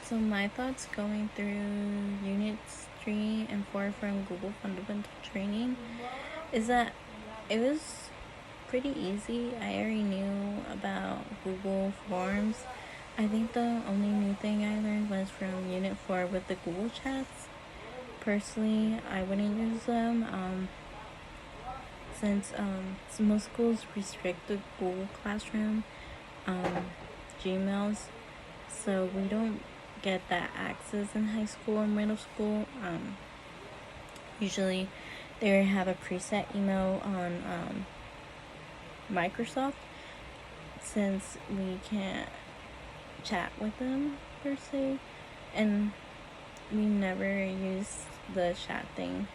So my thoughts going through units 3 and 4 from Google Fundamental Training is that it was pretty easy. I already knew about Google Forms. I think the only new thing I learned was from Unit 4 with the Google Chats. Personally, I wouldn't use them since most schools restrict the Google Classroom Gmails, so we don't get that access in high school or middle school. Usually they have a preset email on Microsoft, since we can't chat with them per se, and we never use the chat thing.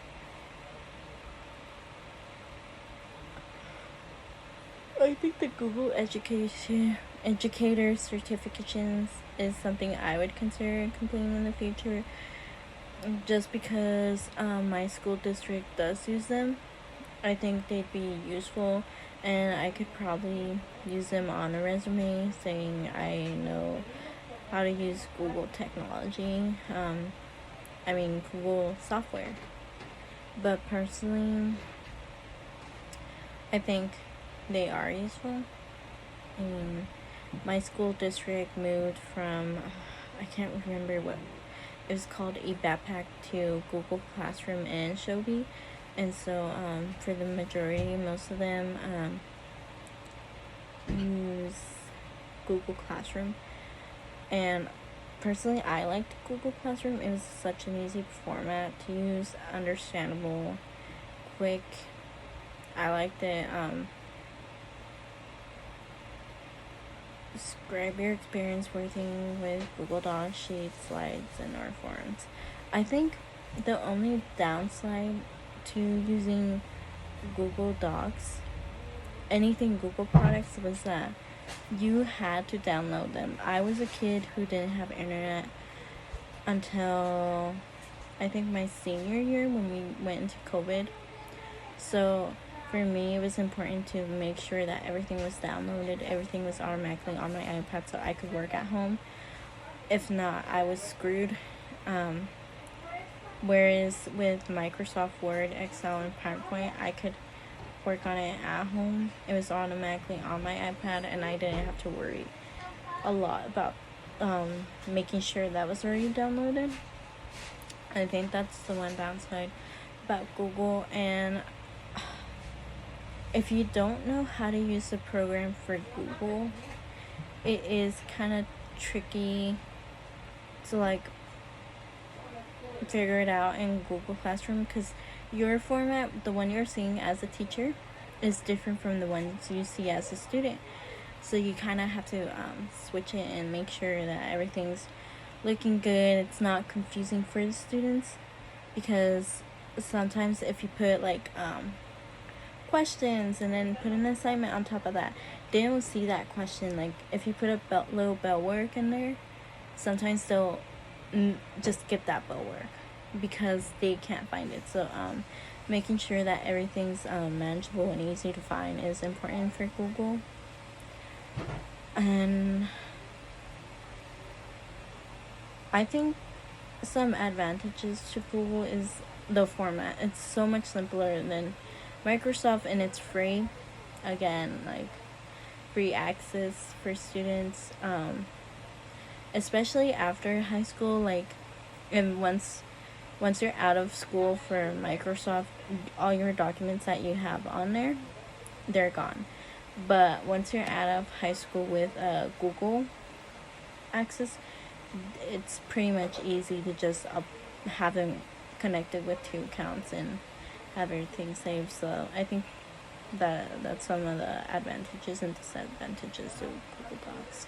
I think the Google Educator certifications is something I would consider completing in the future, just because my school district does use them. I think they'd be useful, and I could probably use them on a resume saying I know how to use Google technology. Google software. But personally, I think they are useful. My school district moved from, I can't remember what it was called, a backpack to Google Classroom and Shobi, and so for the majority, most of them use Google Classroom. And personally, I liked Google Classroom. It was such an easy format to use, understandable, quick. I liked it. Describe your experience working with Google Docs, Sheets, Slides, and or Forms. I think the only downside to using Google Docs, anything Google products, was that you had to download them. I was a kid who didn't have internet until I think my senior year when we went into COVID. So for me, it was important to make sure that everything was downloaded, everything was automatically on my iPad so I could work at home. If not, I was screwed. Whereas with Microsoft Word, Excel, and PowerPoint, I could work on it at home. It was automatically on my iPad, and I didn't have to worry a lot about making sure that was already downloaded. I think that's the one downside about Google. And if you don't know how to use the program for Google, it is kind of tricky to figure it out in Google Classroom, because your format, the one you're seeing as a teacher, is different from the ones you see as a student. So you kind of have to switch it and make sure that everything's looking good. It's not confusing for the students, because sometimes if you put questions and then put an assignment on top of that, they don't see that question. If you put a little bell work in there, sometimes they'll just skip that bell work because they can't find it. So making sure that everything's manageable and easy to find is important for Google. And I think some advantages to Google is the format. It's so much simpler than Microsoft, and it's free. Again, free access for students, especially after high school. And once you're out of school for Microsoft, all your documents that you have on there, they're gone. But once you're out of high school with Google access, it's pretty much easy to just have them connected with 2 accounts and have everything saved. So I think that's some of the advantages and disadvantages of Google Docs.